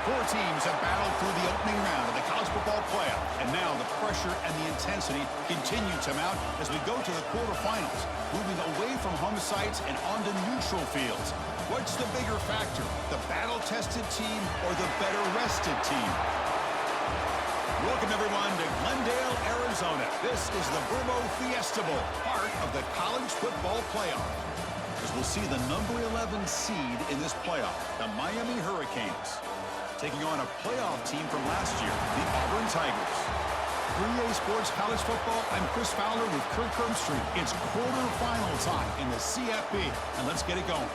Four teams have battled through the opening round of the college football playoff, and now the pressure and the intensity continue to mount as we go to the quarterfinals, moving away from home sites and onto neutral fields. What's the bigger factor, the battle-tested team or the better-rested team? Welcome, everyone, to Glendale, Arizona. This is the Verbo Fiesta Bowl, part of the college football playoff, as we'll see the number 11 seed in this playoff, the Miami Hurricanes, taking on a playoff team from last year, the Auburn Tigers. For EA Sports College Football, I'm Chris Fowler with Kirk Herbstreit. It's quarterfinal time in the CFB, and let's get it going.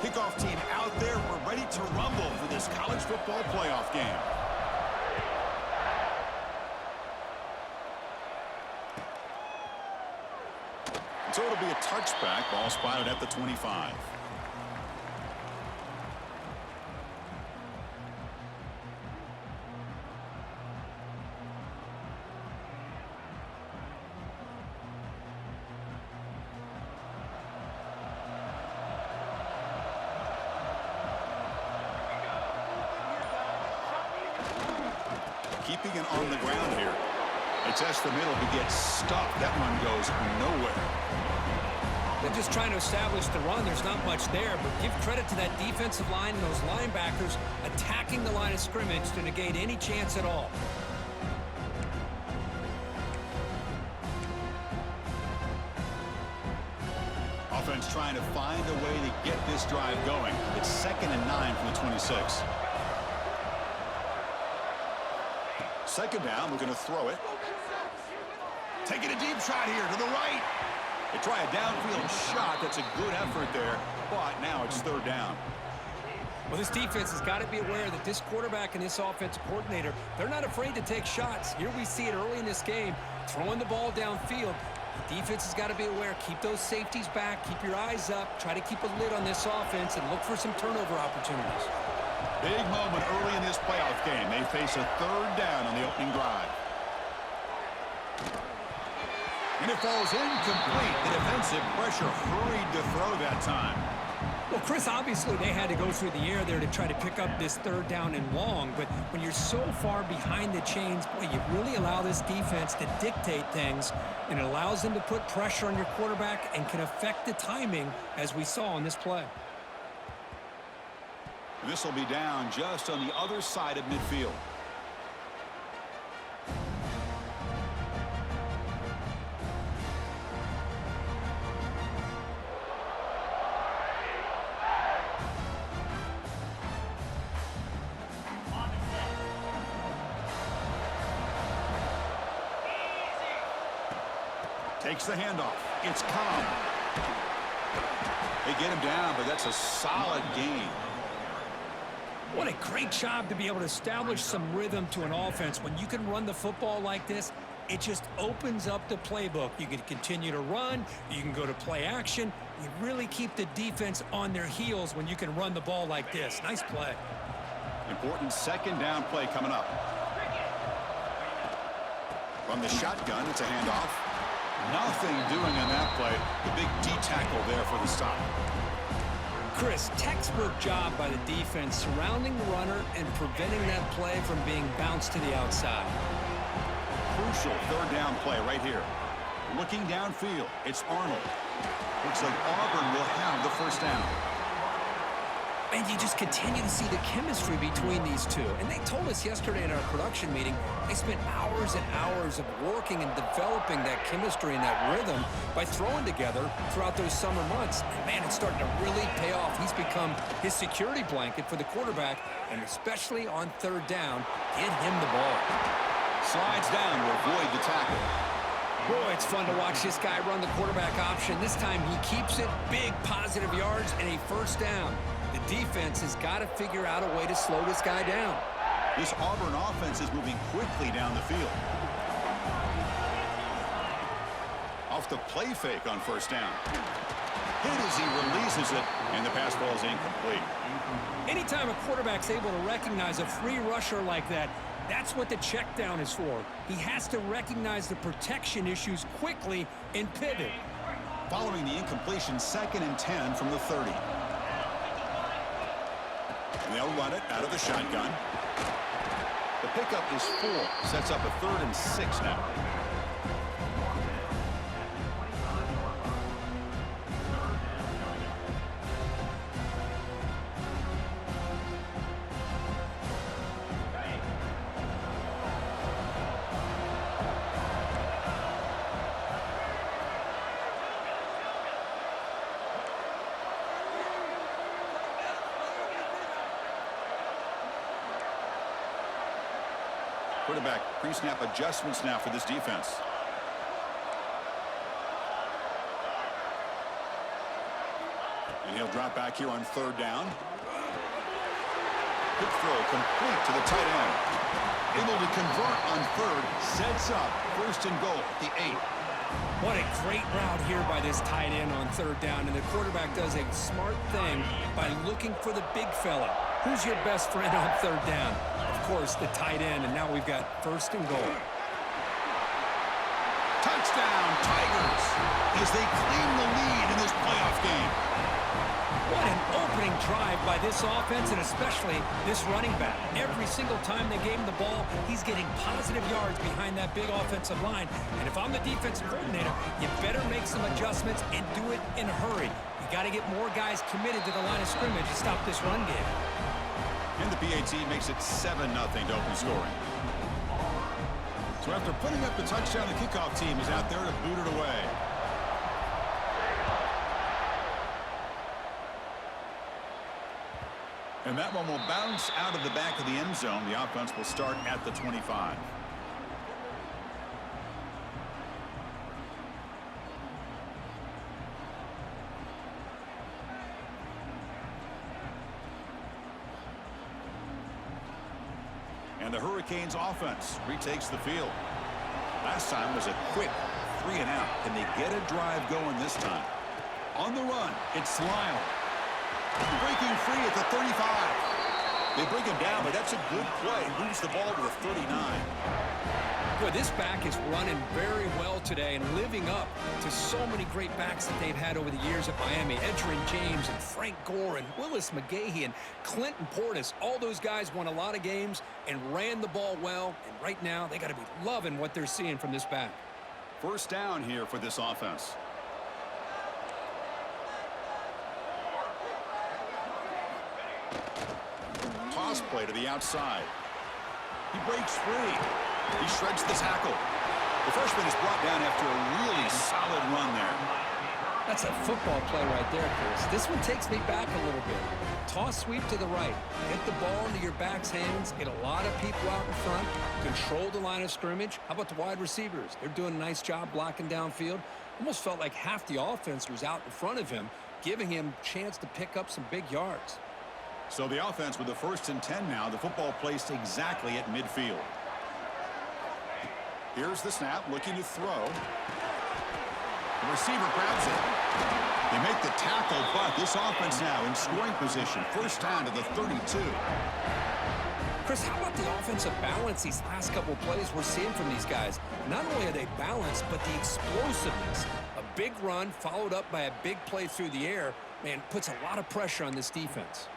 Kickoff team out there. We're ready to rumble for this college football playoff game. So it'll be a touchback. Ball spotted at the 25. Keeping it on the ground here. They test the middle, but gets stuck. That one goes nowhere. They're just trying to establish the run. There's not much there, but give credit to that defensive line and those linebackers attacking the line of scrimmage to negate any chance at all. Offense trying to find a way to get this drive going. It's 2nd and 9 from the 26. Second down, we're going to throw it. Taking a deep shot here to the right. They try a downfield shot. That's a good effort there, but now it's 3rd down. Well, this defense has got to be aware that this quarterback and this offensive coordinator, they're not afraid to take shots. Here we see it early in this game, throwing the ball downfield. The defense has got to be aware. Keep those safeties back. Keep your eyes up. Try to keep a lid on this offense and look for some turnover opportunities. Big moment early in this playoff game. They face a 3rd down on the opening drive. And it falls incomplete. The defensive pressure hurried to throw that time. Well, Chris, obviously they had to go through the air there to try to pick up this 3rd down and long, but when you're so far behind the chains, boy, you really allow this defense to dictate things, and it allows them to put pressure on your quarterback and can affect the timing, as we saw on this play. This will be down just on the other side of midfield. Takes the handoff. It's calm. They get him down, but that's a solid gain. What a great job to be able to establish some rhythm to an offense. When you can run the football like this, it just opens up the playbook. You can continue to run. You can go to play action. You really keep the defense on their heels when you can run the ball like this. Nice play. Important 2nd down play coming up. From the shotgun, it's a handoff. Nothing doing on that play. The big D tackle there for the stop. Chris, textbook job by the defense surrounding the runner and preventing that play from being bounced to the outside. Crucial 3rd down play right here. Looking downfield, it's Arnold. Looks like Auburn will have the 1st down. And you just continue to see the chemistry between these two. And they told us yesterday in our production meeting, they spent hours and hours of working and developing that chemistry and that rhythm by throwing together throughout those summer months. And man, it's starting to really pay off. He's become his security blanket for the quarterback, and especially on 3rd down, get him the ball. Slides down to avoid the tackle. Boy, it's fun to watch this guy run the quarterback option. This time he keeps it, big positive yards, and a 1st down. The defense has got to figure out a way to slow this guy down. This Auburn offense is moving quickly down the field. Off the play fake on first down. Hit as he releases it, and the pass ball is incomplete. Anytime a quarterback's able to recognize a free rusher like that, that's what the check down is for. He has to recognize the protection issues quickly and pivot. Following the incompletion, 2nd and 10 from the 30. And they'll run it out of the shotgun. The pickup is 4. Sets up a 3rd and 6 now. Quarterback pre-snap adjustments now for this defense. And he'll drop back here on 3rd down. Quick throw complete to the tight end. Able to convert on 3rd. Sets up 1st and goal at the 8. What a great route here by this tight end on 3rd down. And the quarterback does a smart thing by looking for the big fella. Who's your best friend on 3rd down? Of course, the tight end, and now we've got 1st and goal. Touchdown, Tigers, as they claim the lead in this playoff game. What an opening drive by this offense, and especially this running back. Every single time they gave him the ball, he's getting positive yards behind that big offensive line. And if I'm the defensive coordinator, you better make some adjustments and do it in a hurry. You got to get more guys committed to the line of scrimmage to stop this run game. And the PAT makes it 7-0 to open scoring. So after putting up the touchdown, the kickoff team is out there to boot it away. And that one will bounce out of the back of the end zone. The offense will start at the 25. And the Hurricanes offense retakes the field. Last time was a quick 3 and out. Can they get a drive going this time? On the run, it's Lyle. Breaking free at the 35. They bring him down, but that's a good play. Moves the ball to the 39. Good, this back is running very well today and living up to so many great backs that they've had over the years at Miami. Edgerrin James and Frank Gore and Willis McGahee and Clinton Portis. All those guys won a lot of games and ran the ball well. And right now, they got to be loving what they're seeing from this back. 1st down here for this offense. Toss play to the outside. He breaks free. He shreds the tackle. The freshman is brought down after a really solid run there. That's a football play right there, Chris. This one takes me back a little bit. Toss sweep to the right. Get the ball into your back's hands. Get a lot of people out in front. Control the line of scrimmage. How about the wide receivers? They're doing a nice job blocking downfield. Almost felt like half the offense was out in front of him, giving him a chance to pick up some big yards. So the offense with the 1st and 10 now. The football placed exactly at midfield. Here's the snap, looking to throw. The receiver grabs it. They make the tackle, but this offense now in scoring position. 1st down to the 32. Chris, how about the offensive balance these last couple of plays we're seeing from these guys? Not only are they balanced, but the explosiveness. A big run followed up by a big play through the air, man, puts a lot of pressure on this defense.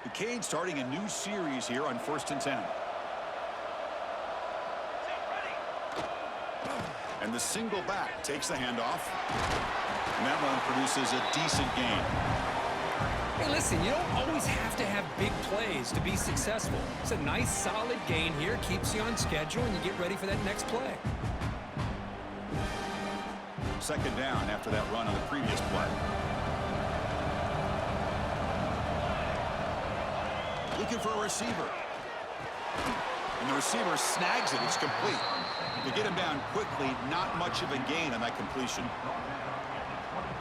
The Canes starting a new series here on 1st and 10. And the single back takes the handoff. And that one produces a decent gain. Hey, listen, you don't always have to have big plays to be successful. It's a nice, solid gain here. Keeps you on schedule, and you get ready for that next play. 2nd down after that run on the previous play. Looking for a receiver. And the receiver snags it. It's complete. To get him down quickly, not much of a gain on that completion.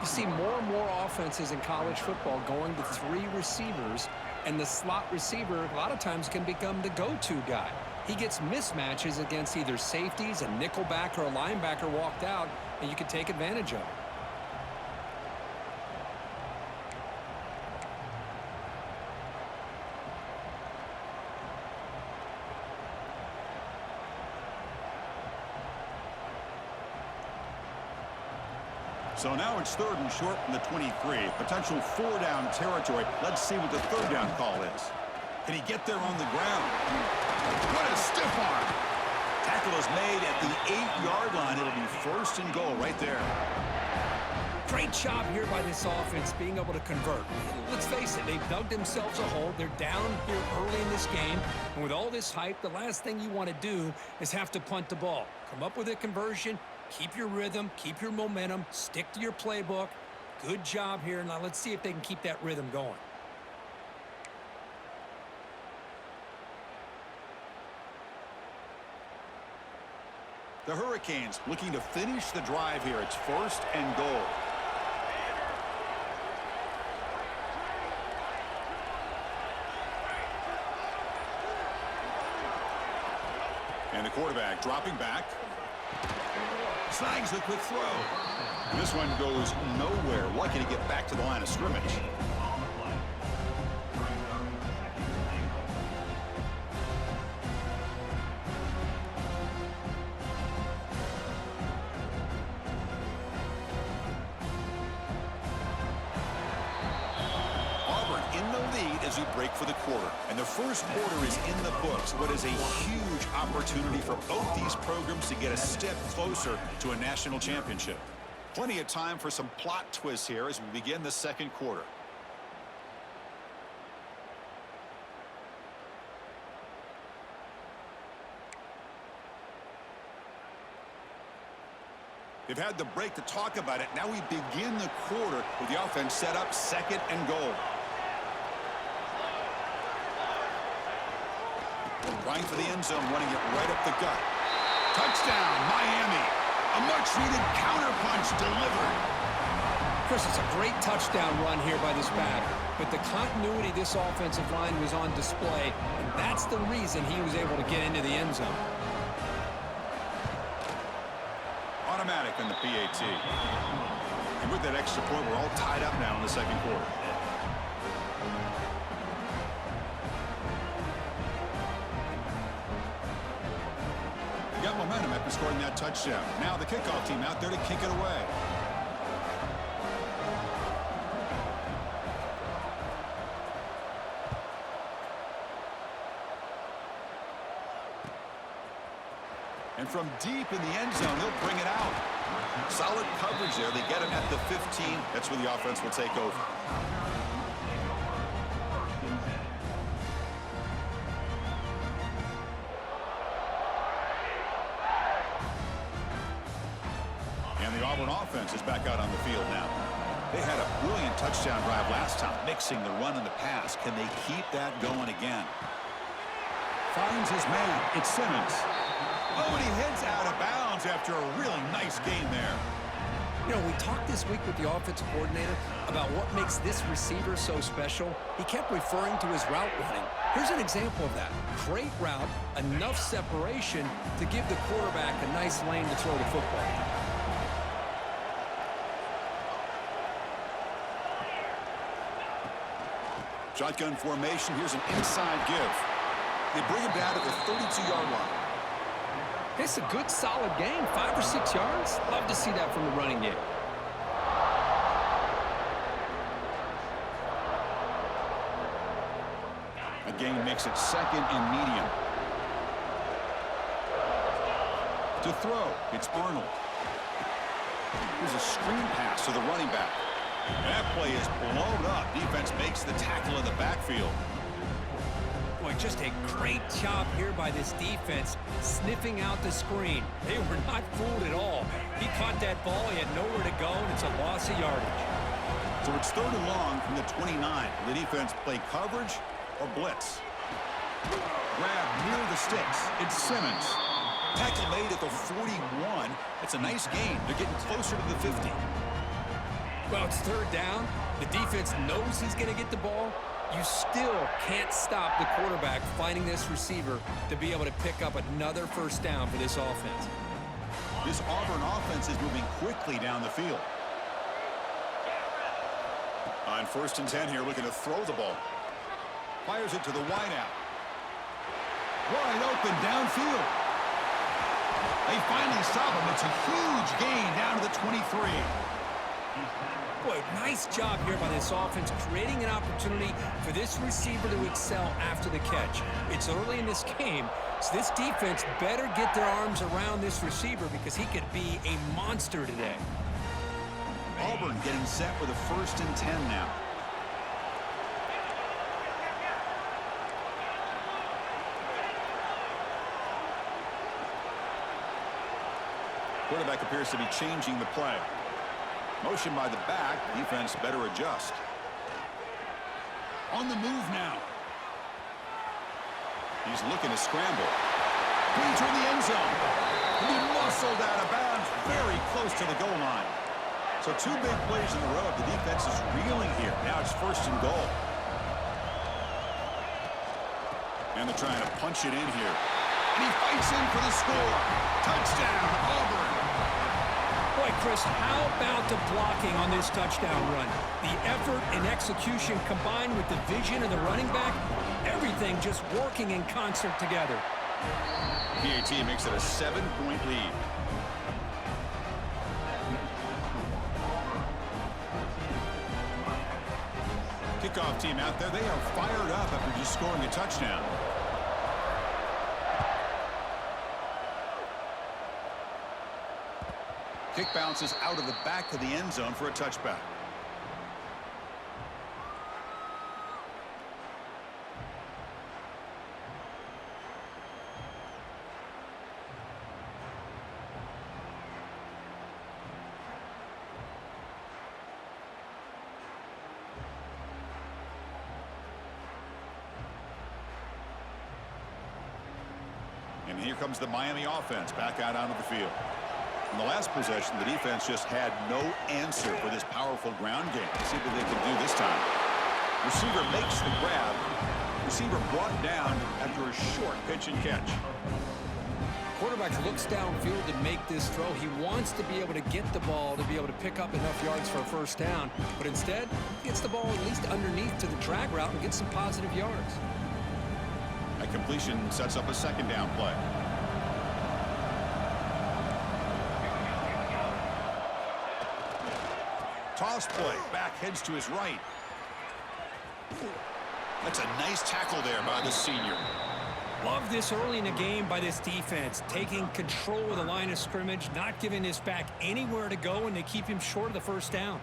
You see more and more offenses in college football going to 3 receivers, and the slot receiver a lot of times can become the go-to guy. He gets mismatches against either safeties, a nickelback, or a linebacker walked out, and you can take advantage of it. So now it's 3rd and short from the 23. Potential 4-down territory. Let's see what the 3rd down call is. Can he get there on the ground? What a stiff arm. Tackle is made at the 8-yard line. It'll be 1st and goal right there. Great job here by this offense being able to convert. Let's face it, they've dug themselves a hole. They're down here early in this game. And with all this hype, the last thing you want to do is have to punt the ball. Come up with a conversion. Keep your rhythm, keep your momentum, stick to your playbook. Good job here. Now let's see if they can keep that rhythm going. The Hurricanes looking to finish the drive here. It's 1st and goal. And the quarterback dropping back. Snags the quick throw. And this one goes nowhere. Lucky to get back to the line of scrimmage. Auburn in the lead as we break for the quarter. And the first quarter is in the books. What is a huge opportunity for both these programs to get a step closer to a national championship. Plenty of time for some plot twists here as we begin the second quarter. They've had the break to talk about it. Now we begin the quarter with the offense set up 2nd and goal. Trying for the end zone, running it right up the gut. Touchdown, Miami. A much-needed counterpunch delivered. Chris, it's a great touchdown run here by this back, but the continuity of this offensive line was on display, and that's the reason he was able to get into the end zone. Automatic in the PAT. And with that extra point, we're all tied up now in the second quarter. Got momentum after scoring that touchdown. Now the kickoff team out there to kick it away. And from deep in the end zone, they'll bring it out. Solid coverage there. They get him at the 15. That's where the offense will take over. And the Auburn offense is back out on the field now. They had a brilliant touchdown drive last time, mixing the run and the pass. Can they keep that going again? Finds his man. It's Simmons. Oh, and he heads out of bounds after a really nice game there. You know, we talked this week with the offensive coordinator about what makes this receiver so special. He kept referring to his route running. Here's an example of that. Great route, enough separation to give the quarterback a nice lane to throw the football. Shotgun formation. Here's an inside give. They bring him down to the 32-yard line. It's a good, solid game. 5 or 6 yards. Love to see that from the running game. A gain makes it 2nd and medium. To throw, it's Arnold. Here's a screen pass to the running back. That play is blown up. Defense makes the tackle in the backfield. Boy, just a great job here by this defense, sniffing out the screen. They were not fooled at all. He caught that ball. He had nowhere to go, and it's a loss of yardage. So it's 3rd and long from the 29. Will the defense play coverage or blitz? Grab near the sticks. It's Simmons. Tackle made at the 41. It's a nice gain. They're getting closer to the 50. Well, it's third down. The defense knows he's going to get the ball. You still can't stop the quarterback finding this receiver to be able to pick up another first down for this offense. This Auburn offense is moving quickly down the field. On 1st and 10 here, looking to throw the ball. Fires it to the wideout. Wide open downfield. They finally stop him. It's a huge gain down to the 23. Boy, nice job here by this offense, creating an opportunity for this receiver to excel after the catch. It's early in this game, so this defense better get their arms around this receiver because he could be a monster today. Auburn getting set with a 1st and 10 now. Quarterback appears to be changing the play. Motion by the back. Defense better adjust. On the move now. He's looking to scramble. Entering the end zone. And he muscled out of bounds very close to the goal line. So 2 big plays in a row. The defense is reeling here. Now it's 1st and goal. And they're trying to punch it in here. And he fights in for the score. Touchdown, Auburn. Boy, Chris, how about the blocking on this touchdown run? The effort and execution combined with the vision of the running back, everything just working in concert together. PAT makes it a 7-point lead. Kickoff team out there, they are fired up after just scoring a touchdown. Kick bounces out of the back of the end zone for a touchback. And here comes the Miami offense back out onto the field. In the last possession, the defense just had no answer for this powerful ground game. Let's see what they can do this time. Receiver makes the grab. Receiver brought down after a short pitch and catch. Quarterback looks downfield to make this throw. He wants to be able to get the ball to be able to pick up enough yards for a first down. But instead, he gets the ball at least underneath to the drag route and gets some positive yards. That completion sets up a 2nd down play. Toss play. Back heads to his right. That's a nice tackle there by the senior. Love this early in the game by this defense, taking control of the line of scrimmage, not giving this back anywhere to go, and they keep him short of the first down.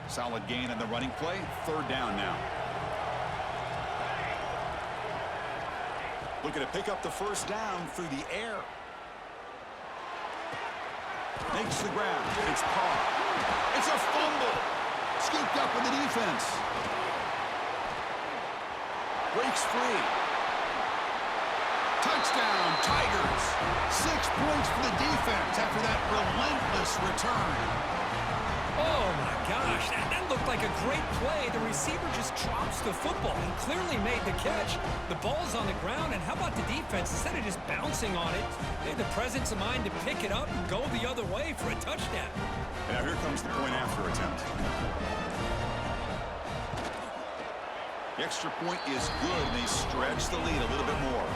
Solid gain on the running play. 3rd down now. Looking to pick up the first down through the air. Makes the grab. It's caught. It's a fumble. Scooped up in the defense. Breaks free. Touchdown, Tigers. 6 points for the defense after that relentless return. Oh, my gosh. That looked like a great play. The receiver just drops the football and clearly made the catch. The ball's on the ground, and how about the defense? Instead of just bouncing on it, they had the presence of mind to pick it up and go the other way for a touchdown. Now here comes the point after attempt. The extra point is good, and they stretch the lead a little bit more.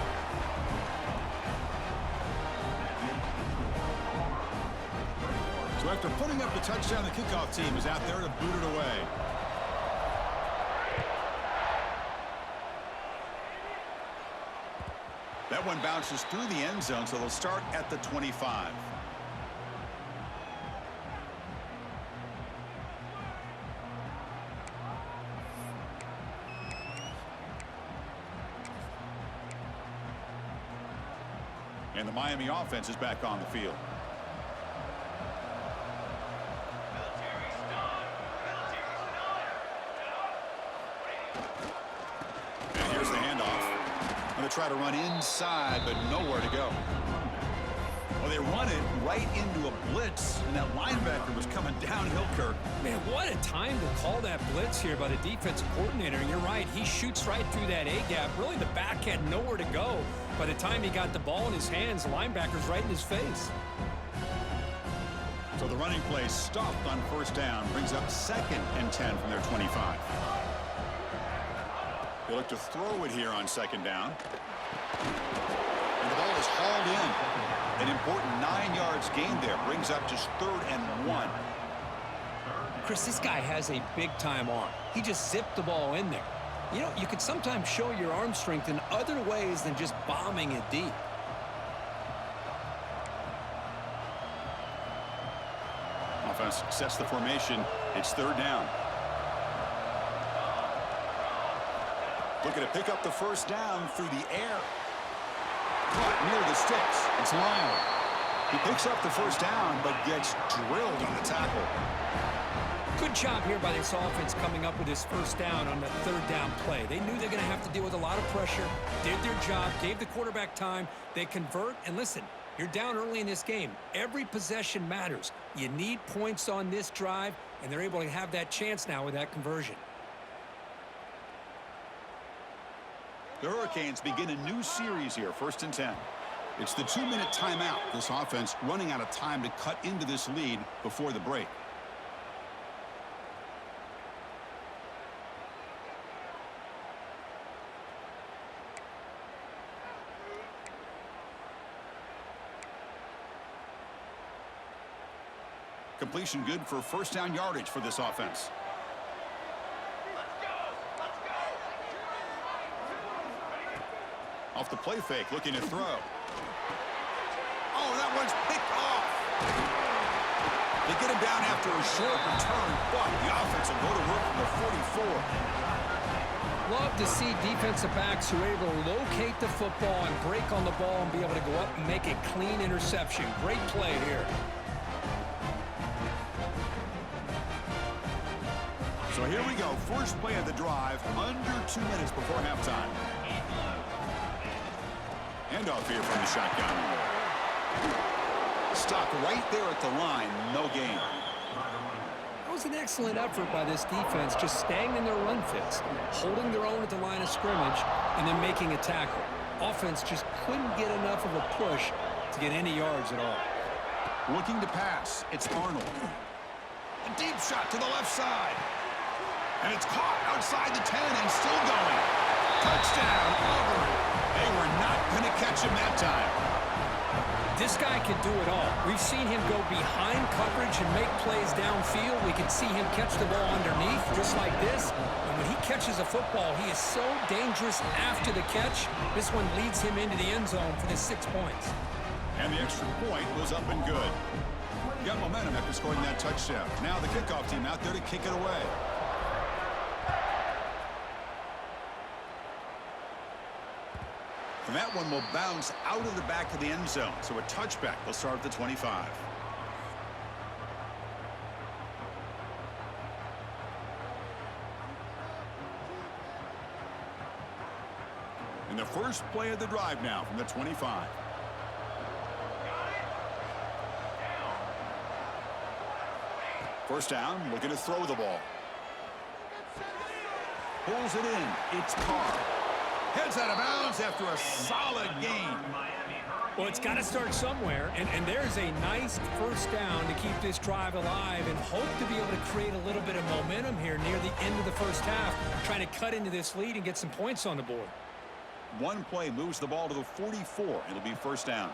So after putting up the touchdown, the kickoff team is out there to boot it away. That one bounces through the end zone, so they'll start at the 25. And the Miami offense is back on the field. Going to try to run inside, but nowhere to go. Well, they run it right into a blitz, and that linebacker was coming downhill, Kirk. Man, what a time to call that blitz here by the defensive coordinator. And you're right, he shoots right through that A-gap. Really, the back had nowhere to go. By the time he got the ball in his hands, the linebacker's right in his face. So the running play stopped on first down, brings up 2nd and 10 from their 25. They look to throw it here on 2nd down. And the ball is hauled in. An important 9 yards gained there, brings up just 3rd and 1. Chris, this guy has a big-time arm. He just zipped the ball in there. You know, you could sometimes show your arm strength in other ways than just bombing it deep. Offense sets the formation. It's 3rd down. Looking to pick up the first down through the air. Caught near the sticks. It's Lyle. He picks up the first down, but gets drilled on the tackle. Good job here by this offense coming up with his first down on the 3rd down play. They knew they're going to have to deal with a lot of pressure, did their job, gave the quarterback time. They convert, and listen, you're down early in this game. Every possession matters. You need points on this drive, and they're able to have that chance now with that conversion. The Hurricanes begin a new series here, 1st and 10. It's the 2-minute timeout. This offense running out of time to cut into this lead before the break. Completion good for first down yardage for this offense. Off the play fake, looking to throw. Oh, that one's picked off. They get him down after a short return, but the offense will go to work from the 44. Love to see defensive backs who are able to locate the football and break on the ball and be able to go up and make a clean interception. Great play here. So here we go. First play of the drive, under 2 minutes before halftime. Handoff here from the shotgun. Stopped right there at the line. No gain. That was an excellent effort by this defense, just staying in their run fits, holding their own at the line of scrimmage, and then making a tackle. Offense just couldn't get enough of a push to get any yards at all. Looking to pass. It's Arnold. A deep shot to the left side. And it's caught outside the 10 and still going. Touchdown, Auburn. They were not going to catch him that time. This guy can do it all. We've seen him go behind coverage and make plays downfield. We can see him catch the ball underneath, just like this. And when he catches a football, he is so dangerous after the catch. This one leads him into the end zone for the 6 points. And the extra point was up and good. Got momentum after scoring that touchdown. Now the kickoff team out there to kick it away. And that one will bounce out of the back of the end zone. So a touchback will start at the 25. And the first play of the drive now from the 25. First down, looking to throw the ball. Pulls it in. It's Carr. Heads out of bounds after a solid gain. Well, it's got to start somewhere, and there's a nice first down to keep this drive alive and hope to be able to create a little bit of momentum here near the end of the first half, trying to cut into this lead and get some points on the board. One play moves the ball to the 44. It'll be first down.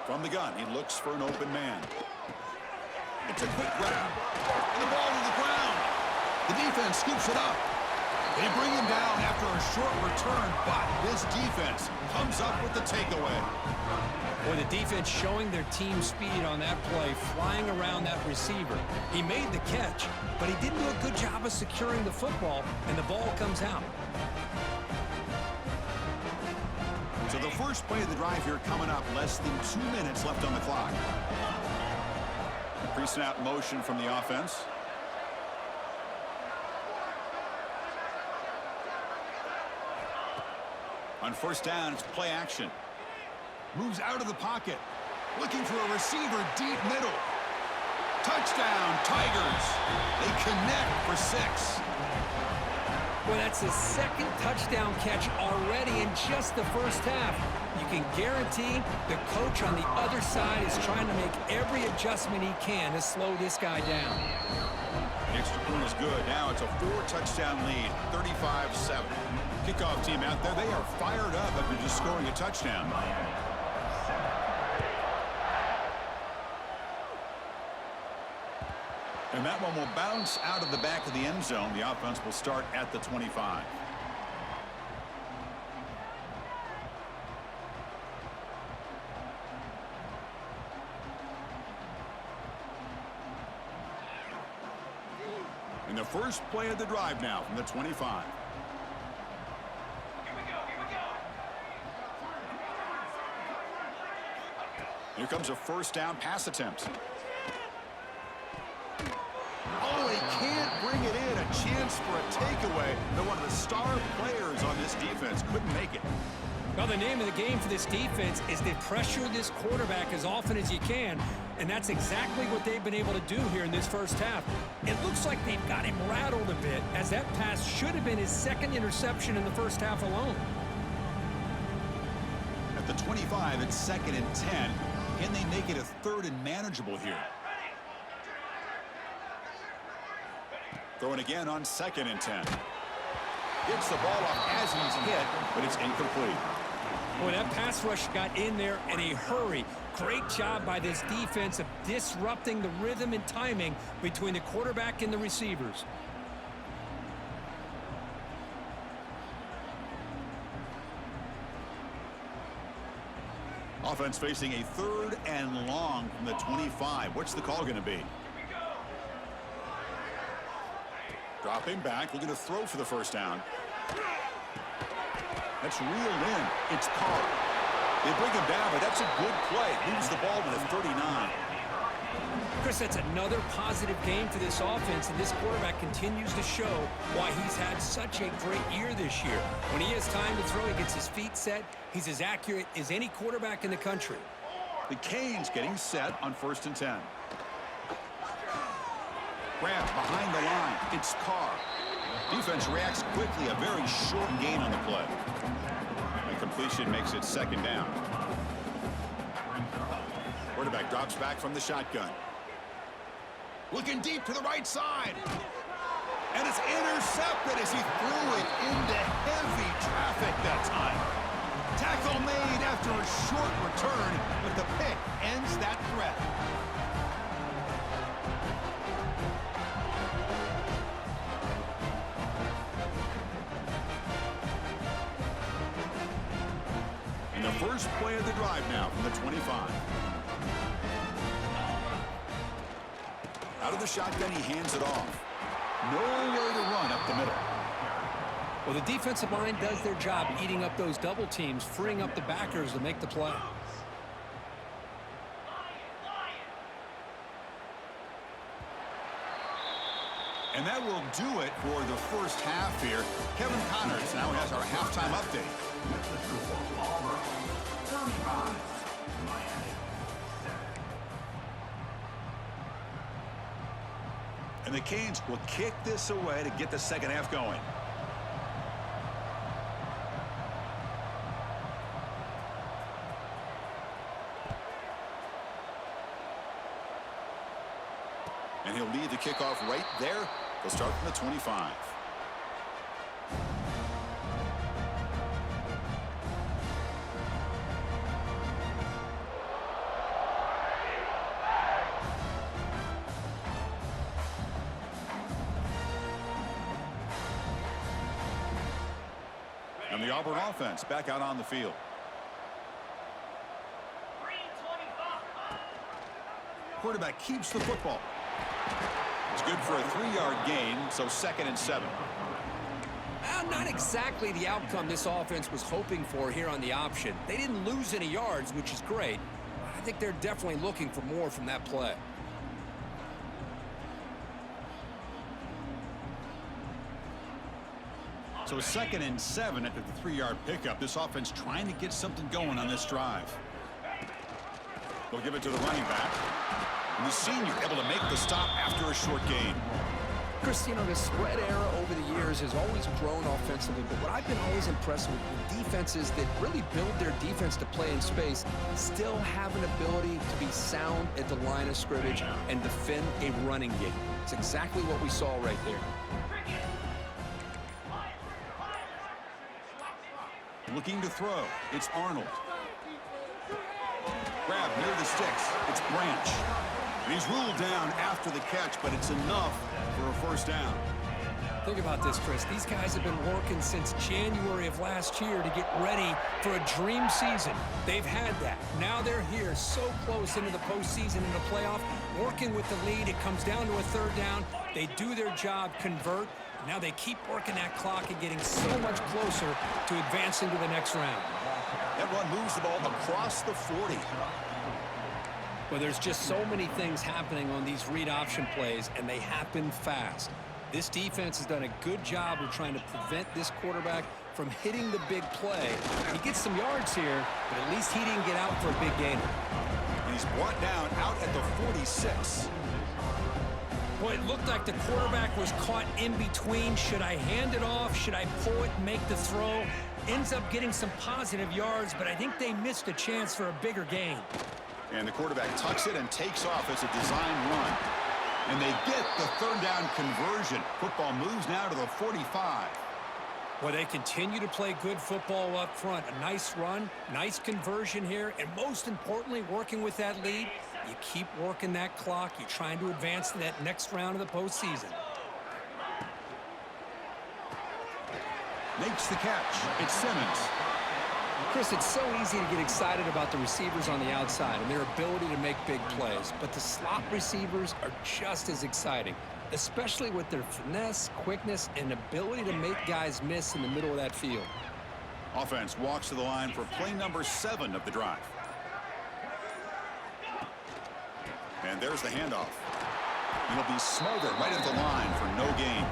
From the gun, he looks for an open man. It's a quick grab. And the ball to the ground. The defense scoops it up. They bring him down after a short return, but this defense comes up with the takeaway. Boy, the defense showing their team speed on that play, flying around that receiver. He made the catch, but he didn't do a good job of securing the football, and the ball comes out. So the first play of the drive here coming up, less than 2 minutes left on the clock. Pre-snap motion from the offense. On first down, it's play action. Moves out of the pocket. Looking for a receiver deep middle. Touchdown, Tigers. They connect for 6. Well, that's his second touchdown catch already in just the first half. You can guarantee the coach on the other side is trying to make every adjustment he can to slow this guy down. The extra point is good. Now it's a 4-touchdown lead, 35-7. Kickoff team out there, they are fired up after just scoring a touchdown. And that one will bounce out of the back of the end zone. The offense will start at the 25. And the first play of the drive now from the 25. Here comes a first down pass attempt. Oh, he can't bring it in. A chance for a takeaway. But one of the star players on this defense couldn't make it. Well, the name of the game for this defense is to pressure this quarterback as often as you can, and that's exactly what they've been able to do here in this first half. It looks like they've got him rattled a bit, as that pass should have been his second interception in the first half alone. At the 25, it's 2nd and 10. Can they make it a 3rd and manageable here? Throwing again on 2nd and 10. Gets the ball off as he's hit, but it's incomplete. Boy, that pass rush got in there in a hurry. Great job by this defense of disrupting the rhythm and timing between the quarterback and the receivers. Offense facing a 3rd and long from the 25. What's the call going to be? Dropping back, looking to throw for the first down. That's reeled in. It's Carr. They bring him down, but that's a good play. Moves the ball to the 39. Chris, that's another positive game for this offense, and this quarterback continues to show why he's had such a great year this year. When he has time to throw, he gets his feet set. He's as accurate as any quarterback in the country. The Canes getting set on 1st and 10. Grab behind the line. It's Carr. Defense reacts quickly. A very short gain on the play. The completion makes it 2nd down. Quarterback drops back from the shotgun. Looking deep to the right side. And it's intercepted as he threw it into heavy traffic that time. Tackle made after a short return, but the pick ends that threat. And the first play of the drive now from the 25. Out of the shotgun, he hands it off. Nowhere to run up the middle. Well, the defensive line does their job eating up those double teams, freeing up the backers to make the play. And that will do it for the first half here. Kevin Connors now has our halftime update. And the Canes will kick this away to get the second half going. And he'll lead the kickoff right there. They'll start from the 25. And the Auburn offense back out on the field. Quarterback keeps the football. It's good for a 3-yard gain, so 2nd and 7. Not exactly the outcome this offense was hoping for here on the option. They didn't lose any yards, which is great. I think they're definitely looking for more from that play. So 2nd and 7 after the 3-yard pickup. This offense trying to get something going on this drive. They'll give it to the running back. And the senior able to make the stop after a short gain. Chris, you know, the spread era over the years has always grown offensively, but what I've been always impressed with defenses that really build their defense to play in space still have an ability to be sound at the line of scrimmage and defend a running game. It's exactly what we saw right there. Looking to throw. It's Arnold. Grab near the sticks. It's Branch. And he's ruled down after the catch, but it's enough for a first down. Think about this, Chris. These guys have been working since January of last year to get ready for a dream season. They've had that. Now they're here so close into the postseason and the playoff, working with the lead. It comes down to a 3rd down. They do their job, convert. Now they keep working that clock and getting so much closer to advancing to the next round. That run moves the ball across the 40. Well, there's just so many things happening on these read option plays, and they happen fast. This defense has done a good job of trying to prevent this quarterback from hitting the big play. He gets some yards here, but at least he didn't get out for a big gain. And he's brought down out at the 46. Boy, it looked like the quarterback was caught in between. Should I hand it off? Should I pull it and make the throw? Ends up getting some positive yards, but I think they missed a chance for a bigger gain. And the quarterback tucks it and takes off as a design run. And they get the 3rd down conversion. Football moves now to the 45. Well, they continue to play good football up front. A nice run, nice conversion here, and most importantly, working with that lead, you keep working that clock. You're trying to advance to that next round of the postseason. Makes the catch. It's Simmons. Chris, it's so easy to get excited about the receivers on the outside and their ability to make big plays, but the slot receivers are just as exciting, especially with their finesse, quickness, and ability to make guys miss in the middle of that field. Offense walks to the line for play number 7 of the drive. And there's the handoff. He'll be smothered right at the line for no gain.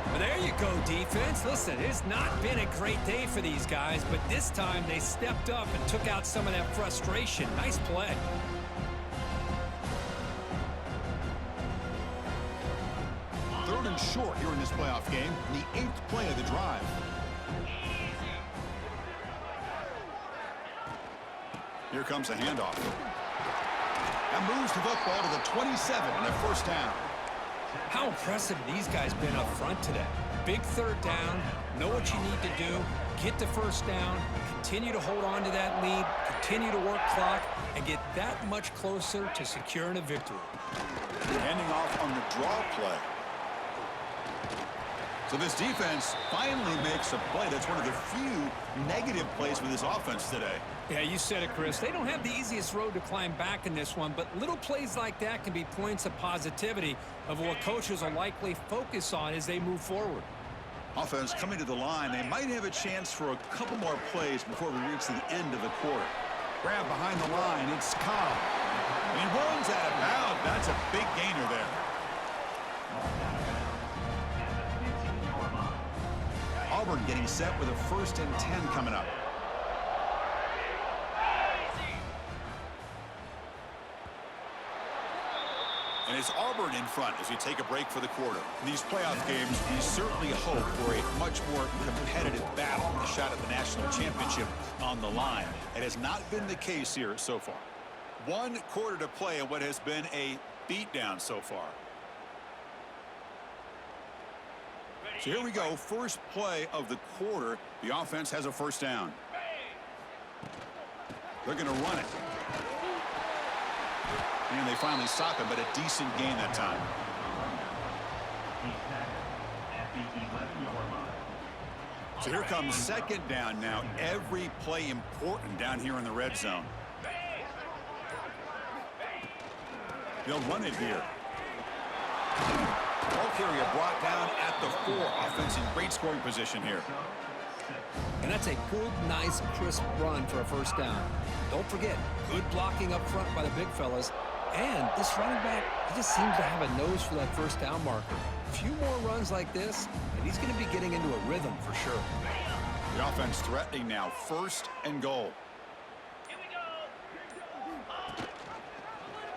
Well, there you go, defense. Listen, it's not been a great day for these guys, but this time they stepped up and took out some of that frustration. Nice play. Third and short here in this playoff game, the 8th play of the drive. Here comes a handoff. That moves the football to the 27 and a first down. How impressive have these guys been up front today? Big 3rd down, know what you need to do, get the first down, continue to hold on to that lead, continue to work clock, and get that much closer to securing a victory. Handing off on the draw play. So this defense finally makes a play. That's one of the few negative plays for this offense today. Yeah, you said it, Chris. They don't have the easiest road to climb back in this one, but little plays like that can be points of positivity of what coaches will likely focus on as they move forward. Offense coming to the line. They might have a chance for a couple more plays before we reach the end of the quarter. Grab behind the line. It's Cobb. He runs out of bounds. That's a big gainer there. Auburn getting set with a 1st and 10 coming up. And it's Auburn in front as we take a break for the quarter. In these playoff games, we certainly hope for a much more competitive battle, a shot at the national championship on the line. It has not been the case here so far. 1 quarter to play in what has been a beatdown so far. So here we go, first play of the quarter. The offense has a first down. They're going to run it. And they finally stop him, but a decent gain that time. So here comes 2nd down now. Every play important down here in the red zone. They'll run it here. Ball carrier brought down at the 4. Offense in great scoring position here. And that's a good, nice, crisp run for a first down. Don't forget, good blocking up front by the big fellas. And this running back, he just seems to have a nose for that first down marker. A few more runs like this, and he's going to be getting into a rhythm for sure. The offense threatening now, 1st and goal.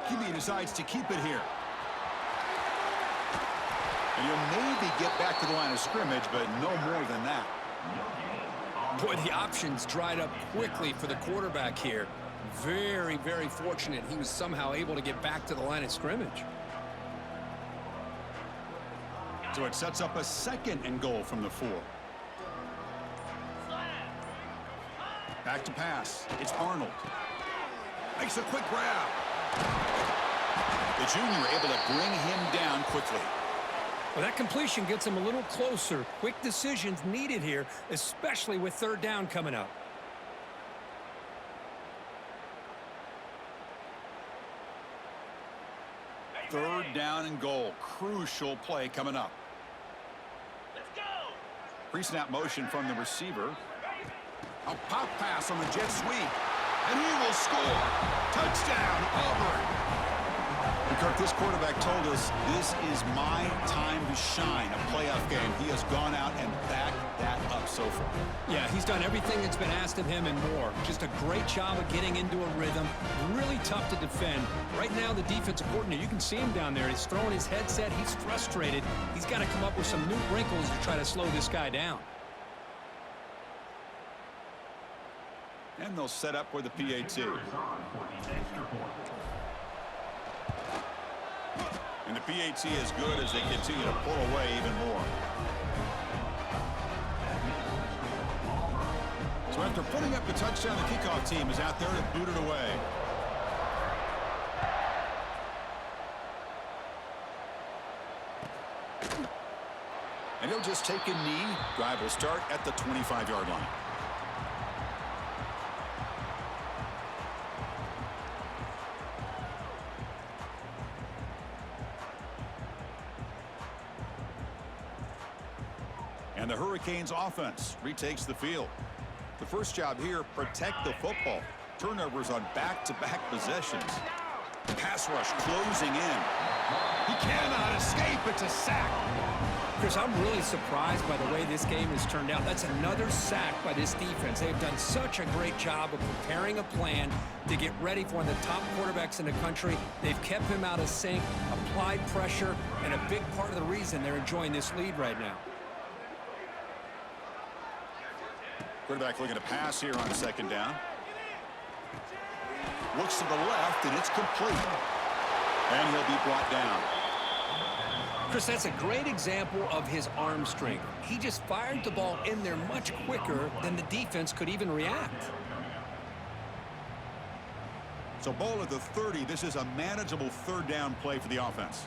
QB decides to keep it here. And he'll maybe get back to the line of scrimmage, but no more than that. Boy, the options dried up quickly for the quarterback here. Very, very fortunate he was somehow able to get back to the line of scrimmage. So it sets up a 2nd and goal from the 4. Back to pass. It's Arnold. Makes a quick grab. The junior able to bring him down quickly. Well, that completion gets him a little closer. Quick decisions needed here, especially with 3rd down coming up. Third down and goal. Crucial play coming up. Let's go. Pre-snap motion from the receiver. A pop pass on the jet sweep. And he will score. Touchdown, Auburn. And Kirk, this quarterback told us this is my time to shine, a playoff game. He has gone out and backed that up so far. Yeah, he's done everything that's been asked of him and more. Just a great job of getting into a rhythm. Really tough to defend. Right now, the defensive coordinator, you can see him down there. He's throwing his headset. He's frustrated. He's got to come up with some new wrinkles to try to slow this guy down. And they'll set up with the PAT. And the PAT is good as they continue to pull away even more. So after putting up the touchdown, the kickoff team is out there to boot it away. And he'll just take a knee. Drive will start at the 25-yard line. And the Hurricanes offense retakes the field. The first job here, protect the football. Turnovers on back-to-back possessions. Pass rush closing in. He cannot escape. It's a sack. Chris, I'm really surprised by the way this game has turned out. That's another sack by this defense. They've done such a great job of preparing a plan to get ready for one of the top quarterbacks in the country. They've kept him out of sync, applied pressure, and a big part of the reason they're enjoying this lead right now. Quarterback looking to pass here on 2nd down. Looks to the left, and it's complete. And he'll be brought down. Chris, that's a great example of his arm strength. He just fired the ball in there much quicker than the defense could even react. So ball at the 30. This is a manageable 3rd down play for the offense.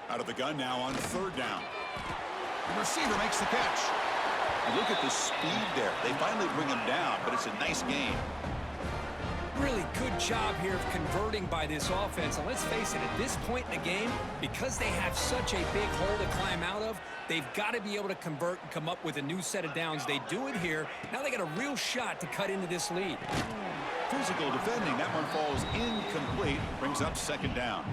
Out of the gun now on 3rd down. The receiver makes the catch. And look at the speed there. They finally bring him down, but it's a nice gain. Really good job here of converting by this offense. And let's face it, at this point in the game, because they have such a big hole to climb out of, they've got to be able to convert and come up with a new set of downs. They do it here. Now they got a real shot to cut into this lead. Physical defending. That one falls incomplete. Brings up 2nd down.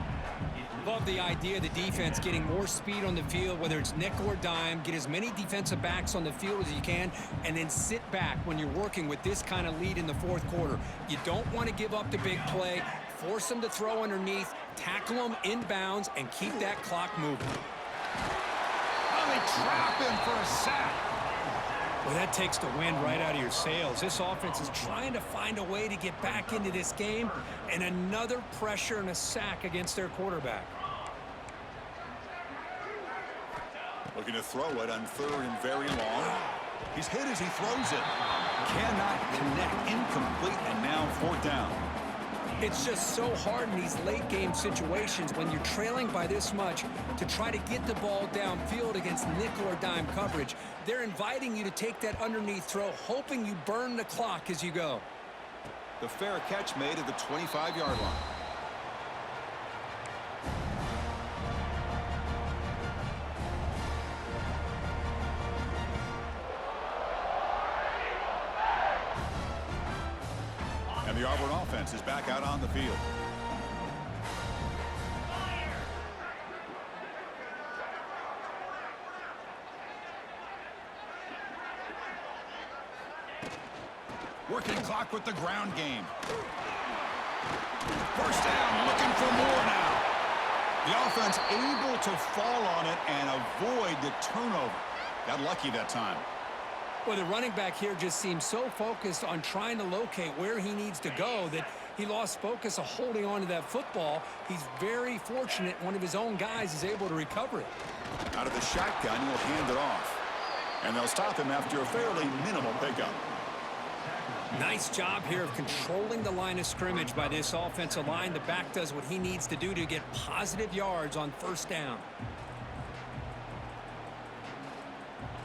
Love the idea of the defense getting more speed on the field, whether it's nickel or dime, get as many defensive backs on the field as you can, and then sit back when you're working with this kind of lead in the 4th quarter. You don't want to give up the big play, force them to throw underneath, tackle them inbounds, and keep that clock moving. Oh, they trap him for a sack. Well, that takes the wind right out of your sails. This offense is trying to find a way to get back into this game, and another pressure and a sack against their quarterback. Looking to throw it on 3rd and very long. He's hit as he throws it. Cannot connect. Incomplete, and now 4th down. It's just so hard in these late game situations when you're trailing by this much to try to get the ball downfield against nickel or dime coverage. They're inviting you to take that underneath throw, hoping you burn the clock as you go. The fair catch made at the 25-yard line. And the Auburn offense is back out on the field. Working clock with the ground game. First down, looking for more now. The offense able to fall on it and avoid the turnover. Got lucky that time. Well, the running back here just seems so focused on trying to locate where he needs to go that he lost focus of holding on to that football. He's very fortunate one of his own guys is able to recover it. Out of the shotgun, he'll hand it off. And they'll stop him after a fairly minimal pickup. Nice job here of controlling the line of scrimmage by this offensive line. The back does what he needs to do to get positive yards on first down.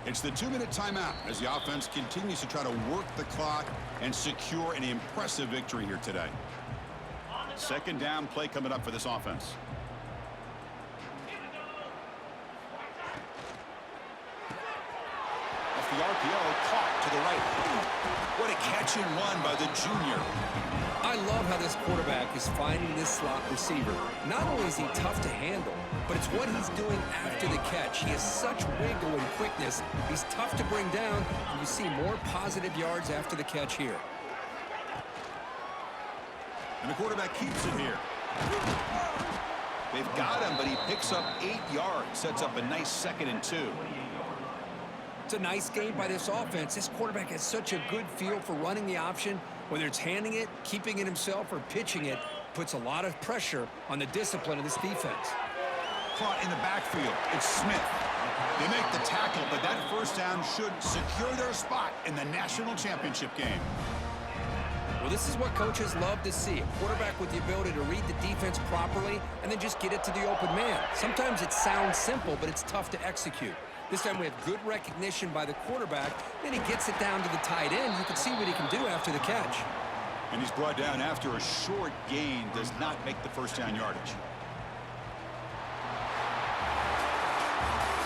It's the 2-minute timeout as the offense continues to try to work the clock and secure an impressive victory here today. Second down play coming up for this offense. Off the RPO, caught to the right. What a catch and run by the junior. I love how this quarterback is finding this slot receiver. Not only is he tough to handle, but it's what he's doing after the catch. He has such wiggle and quickness. He's tough to bring down, and you see more positive yards after the catch here. And the quarterback keeps it here. They've got him, but he picks up 8 yards. Sets up a nice 2nd and 2. It's a nice game by this offense. This quarterback has such a good feel for running the option. Whether it's handing it, keeping it himself, or pitching it, puts a lot of pressure on the discipline of this defense. Caught in the backfield. It's Smith. They make the tackle, but that first down should secure their spot in the national championship game. Well, this is what coaches love to see. A quarterback with the ability to read the defense properly and then just get it to the open man. Sometimes it sounds simple, but it's tough to execute. This time we have good recognition by the quarterback. Then he gets it down to the tight end. You can see what he can do after the catch. And he's brought down after a short gain. Does not make the first down yardage.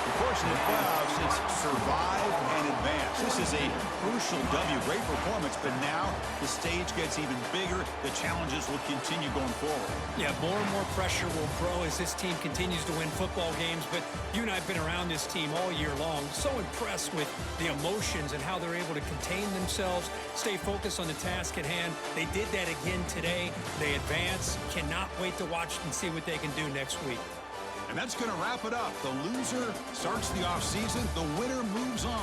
Of course, in the playoffs, it's survive and advance. This is a crucial W. Great performance, but now the stage gets even bigger. The challenges will continue going forward. Yeah, more and more pressure will grow as this team continues to win football games, but you and I have been around this team all year long. So impressed with the emotions and how they're able to contain themselves, stay focused on the task at hand. They did that again today. They advance. Cannot wait to watch and see what they can do next week. And that's going to wrap it up. The loser starts the offseason. The winner moves on.